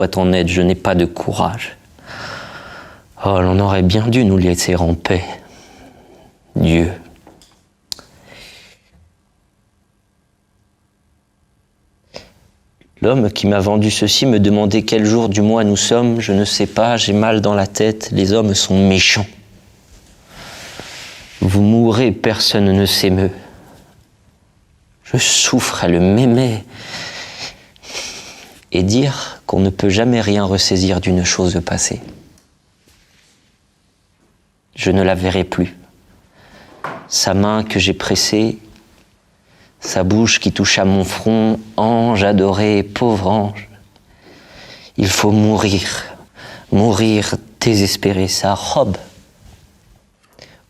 Soit en aide, je n'ai pas de courage. Oh, l'on aurait bien dû nous laisser en paix. Dieu. L'homme qui m'a vendu ceci me demandait quel jour du mois nous sommes. Je ne sais pas, j'ai mal dans la tête. Les hommes sont méchants. Vous mourrez, personne ne s'émeut. Je souffre, elle m'aimait. Et dire qu'on ne peut jamais rien ressaisir d'une chose passée. Je ne la verrai plus. Sa main que j'ai pressée, sa bouche qui touche à mon front, ange adoré, pauvre ange. Il faut mourir, mourir désespéré. Sa robe,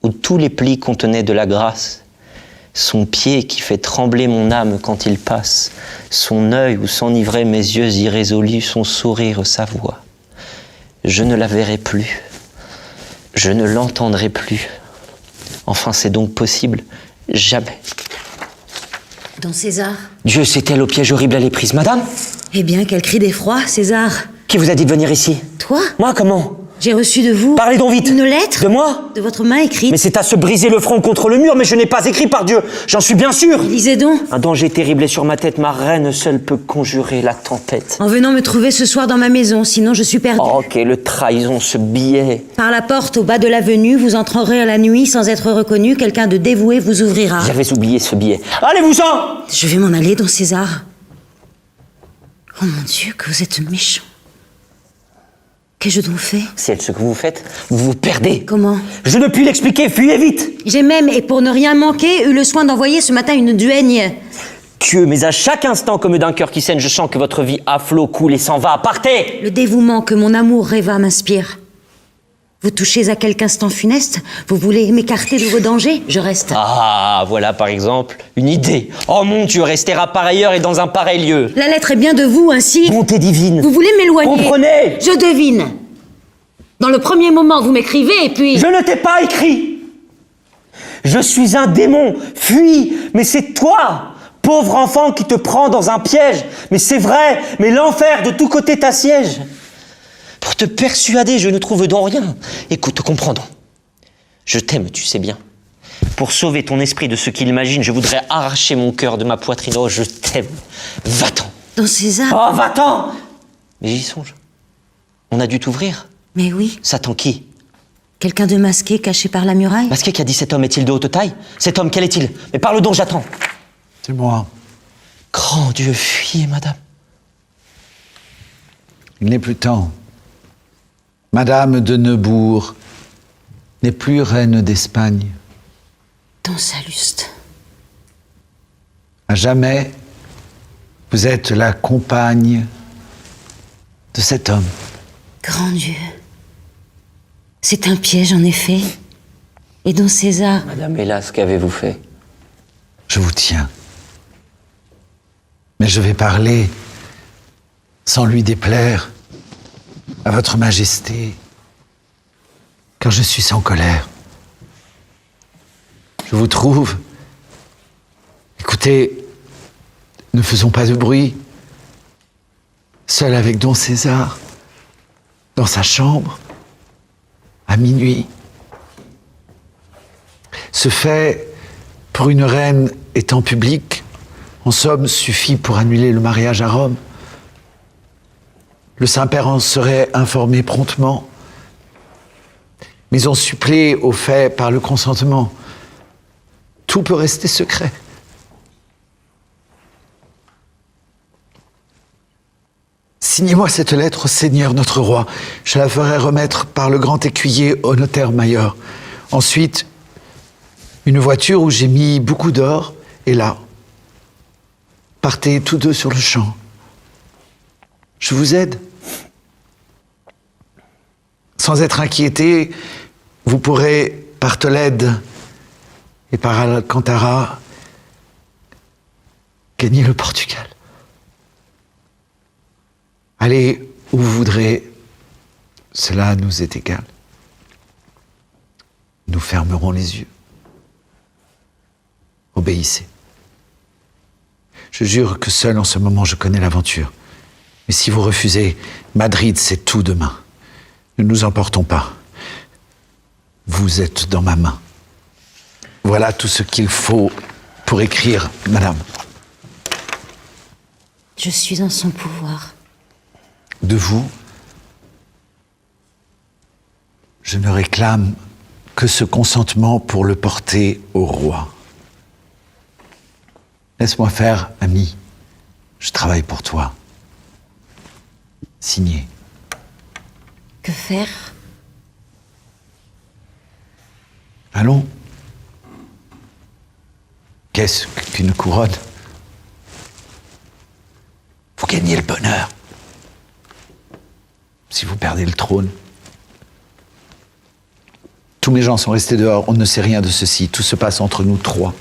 où tous les plis contenaient de la grâce, son pied qui fait trembler mon âme quand il passe, son œil où s'enivraient mes yeux irrésolus, son sourire, sa voix. Je ne la verrai plus, je ne l'entendrai plus. Enfin, c'est donc possible, jamais. Don César. Dieu, c'est elle au piège horrible, elle est prise. Madame? Eh bien, quel cri d'effroi, César. Qui vous a dit de venir ici? Toi? Moi, comment? J'ai reçu de vous... Parlez donc vite! Une lettre? De moi? De votre main écrite. Mais c'est à se briser le front contre le mur, mais je n'ai pas écrit par Dieu, j'en suis bien sûr! Lisez donc. Un danger terrible est sur ma tête, ma reine seule peut conjurer la tempête. En venant me trouver ce soir dans ma maison, sinon je suis perdue. Oh, quelle trahison, ce billet! Par la porte au bas de l'avenue, vous entrerez à la nuit sans être reconnu, quelqu'un de dévoué vous ouvrira. J'avais oublié ce billet. Allez-vous-en! Je vais m'en aller, Don César. Oh mon Dieu, que vous êtes méchant. Qu'ai-je donc fait? C'est ce que vous faites, vous vous perdez. Comment? Je ne puis l'expliquer, fuyez vite! J'ai même, et pour ne rien manquer, eu le soin d'envoyer ce matin une duègne. Dieu, mais à chaque instant, comme d'un cœur qui saigne, je sens que votre vie à flot coule et s'en va. Partez! Le dévouement que mon amour rêva m'inspire. Vous touchez à quelque instant funeste? Vous voulez m'écarter de vos dangers? Je reste. Ah, voilà par exemple une idée. Oh mon Dieu, restera par ailleurs et dans un pareil lieu. La lettre est bien de vous, ainsi. Bonté divine. Vous voulez m'éloigner? Comprenez? Je devine. Dans le premier moment, vous m'écrivez et puis... Je ne t'ai pas écrit. Je suis un démon. Fuis. Mais c'est toi, pauvre enfant, qui te prends dans un piège. Mais c'est vrai. Mais l'enfer de tous côtés t'assiège. Pour te persuader, je ne trouve donc rien. Écoute, comprends donc. Je t'aime, tu sais bien. Pour sauver ton esprit de ce qu'il imagine, je voudrais arracher mon cœur de ma poitrine. Oh, je t'aime. Va-t'en. Don César. Oh, va-t'en. Mais j'y songe. On a dû t'ouvrir. Mais oui. Satan qui? Quelqu'un de masqué, caché par la muraille? Masqué qui a dit cet homme est-il de haute taille? Cet homme, quel est-il? Mais parle donc, j'attends. C'est moi. Grand Dieu, fuyez, madame. Il n'est plus temps. Madame de Neubourg n'est plus reine d'Espagne. Don Saluste. À jamais, vous êtes la compagne de cet homme. Grand Dieu. C'est un piège, en effet. Et Don César... Madame, hélas, qu'avez-vous fait? Je vous tiens. Mais je vais parler sans lui déplaire à votre majesté, car je suis sans colère. Je vous trouve... Écoutez, ne faisons pas de bruit. Seul avec Don César, dans sa chambre, à minuit. Ce fait, pour une reine étant publique, en somme, suffit pour annuler le mariage à Rome. Le Saint-Père en serait informé promptement, mais on supplée au fait par le consentement. Tout peut rester secret. Signez-moi cette lettre au Seigneur notre roi. Je la ferai remettre par le grand écuyer au notaire-mayor. Ensuite, une voiture où j'ai mis beaucoup d'or est là. Partez tous deux sur le champ. Je vous aide. Sans être inquiété, vous pourrez, par Tolède et par Alcantara, gagner le Portugal. Allez où vous voudrez, cela nous est égal. Nous fermerons les yeux. Obéissez. Je jure que seul en ce moment je connais l'aventure. Mais si vous refusez, Madrid, c'est tout demain. Ne nous emportons pas. Vous êtes dans ma main. Voilà tout ce qu'il faut pour écrire, madame. Je suis en son pouvoir. De vous, je ne réclame que ce consentement pour le porter au roi. Laisse-moi faire, ami. Je travaille pour toi. Signé. Que faire? Allons. Qu'est-ce qu'une couronne? Vous gagnez le bonheur. Si vous perdez le trône. Tous mes gens sont restés dehors, on ne sait rien de ceci. Tout se passe entre nous trois.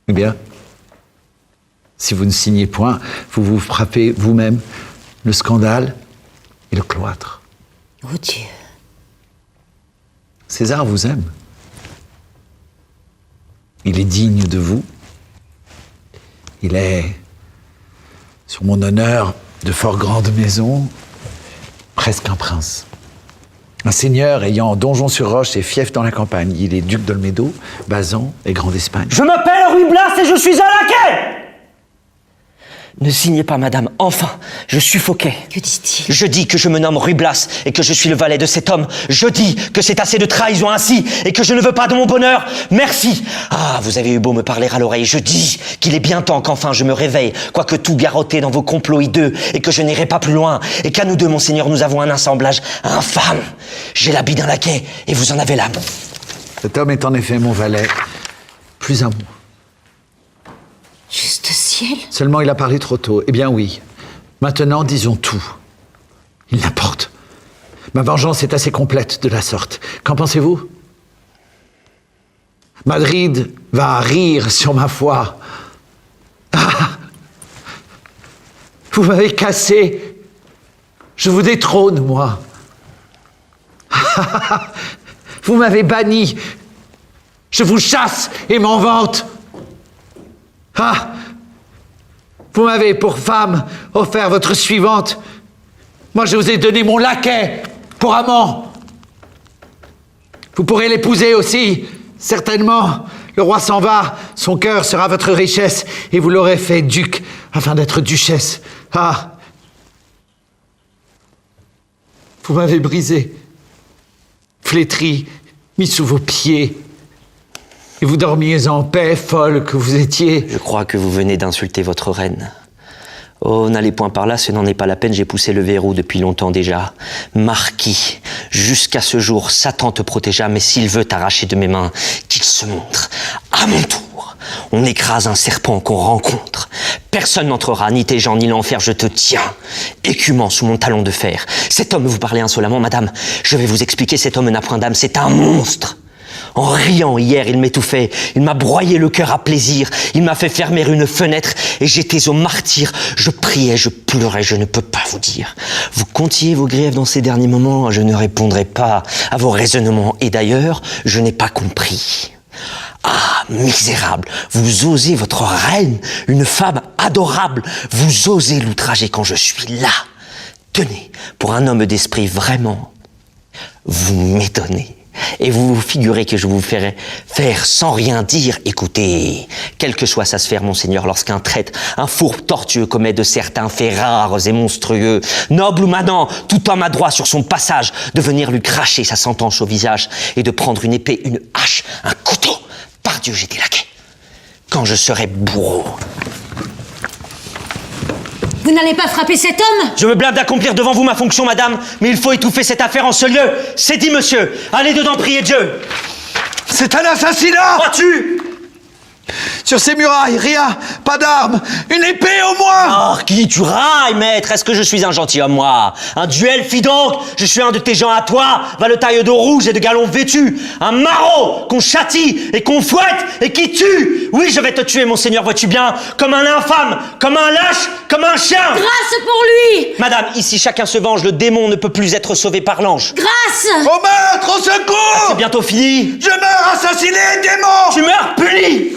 Eh bien, si vous ne signez point, vous vous frappez vous-même le scandale et le cloître. Oh Dieu. César vous aime. Il est digne de vous. Il est, sur mon honneur, de fort grande maison, presque un prince. Un seigneur ayant donjon sur roche et fief dans la campagne. Il est duc d'Olmédo, Bazan et Grand d'Espagne. Je m'appelle Ruy Blas et je suis un laquais! Ne signez pas, madame, enfin, je suffoquais. Que dit-il? Je dis que je me nomme Ruy Blas et que je suis le valet de cet homme. Je dis que c'est assez de trahison ainsi et que je ne veux pas de mon bonheur. Merci. Ah, vous avez eu beau me parler à l'oreille. Je dis qu'il est bien temps qu'enfin je me réveille, quoique tout garrotté dans vos complots hideux, et que je n'irai pas plus loin, et qu'à nous deux, monseigneur, nous avons un assemblage infâme. J'ai l'habit d'un laquais et vous en avez l'âme. Cet homme est en effet mon valet, plus un mot. Juste ciel. Seulement il a parlé trop tôt. Eh bien oui. Maintenant, disons tout. Il n'importe. Ma vengeance est assez complète de la sorte. Qu'en pensez-vous? Madrid va rire sur ma foi. Ah! Vous m'avez cassé. Je vous détrône, moi. Vous m'avez banni. Je vous chasse et m'en vante. Ah! Vous m'avez, pour femme, offert votre suivante. Moi, je vous ai donné mon laquais pour amant. Vous pourrez l'épouser aussi, certainement. Le roi s'en va, son cœur sera votre richesse, et vous l'aurez fait duc, afin d'être duchesse. Ah! Vous m'avez brisé, flétri, mis sous vos pieds. Et vous dormiez en paix, folle que vous étiez. Je crois que vous venez d'insulter votre reine. Oh, n'allez point par là, ce n'en est pas la peine, j'ai poussé le verrou depuis longtemps déjà. Marquis, jusqu'à ce jour, Satan te protégea, mais s'il veut t'arracher de mes mains, qu'il se montre. À mon tour, on écrase un serpent qu'on rencontre. Personne n'entrera, ni tes gens, ni l'enfer, je te tiens, écumant sous mon talon de fer. Cet homme, vous parlez insolemment, madame, je vais vous expliquer, cet homme n'a point d'âme, c'est un monstre. En riant hier, il m'étouffait, il m'a broyé le cœur à plaisir, il m'a fait fermer une fenêtre et j'étais au martyre. Je priais, je pleurais, je ne peux pas vous dire. Vous contiez vos griefs dans ces derniers moments, je ne répondrai pas à vos raisonnements et d'ailleurs, je n'ai pas compris. Ah, misérable, vous osez votre reine, une femme adorable, vous osez l'outrager quand je suis là. Tenez, pour un homme d'esprit vraiment, vous m'étonnez. Et vous vous figurez que je vous ferai faire sans rien dire. Écoutez, quelle que soit sa sphère, monseigneur, lorsqu'un traître, un fourbe tortueux commet de certains faits rares et monstrueux, noble ou manant, tout homme a droit sur son passage de venir lui cracher sa sentence au visage et de prendre une épée, une hache, un couteau. Par Dieu, j'étais laquais. Quand je serai bourreau. Vous n'allez pas frapper cet homme? Je me blâme d'accomplir devant vous ma fonction, madame, mais il faut étouffer cette affaire en ce lieu. C'est dit, monsieur. Allez dedans, priez Dieu. C'est un assassinat! Vois-tu? Sur ces murailles, rien, pas d'armes, une épée au moins! Oh, qui tu railles, maître? Est-ce que je suis un gentilhomme, moi? Un duel, fi donc! Je suis un de tes gens à toi, va le taille d'eau rouge et de galons vêtus. Un maraud qu'on châtie et qu'on fouette et qui tue! Oui, je vais te tuer, monseigneur, vois-tu bien? Comme un infâme, comme un lâche, comme un chien! Grâce pour lui! Madame, ici chacun se venge, le démon ne peut plus être sauvé par l'ange. Grâce! Au meurtre, au secours! C'est bientôt fini! Je meurs assassiné, démon! Tu meurs puni!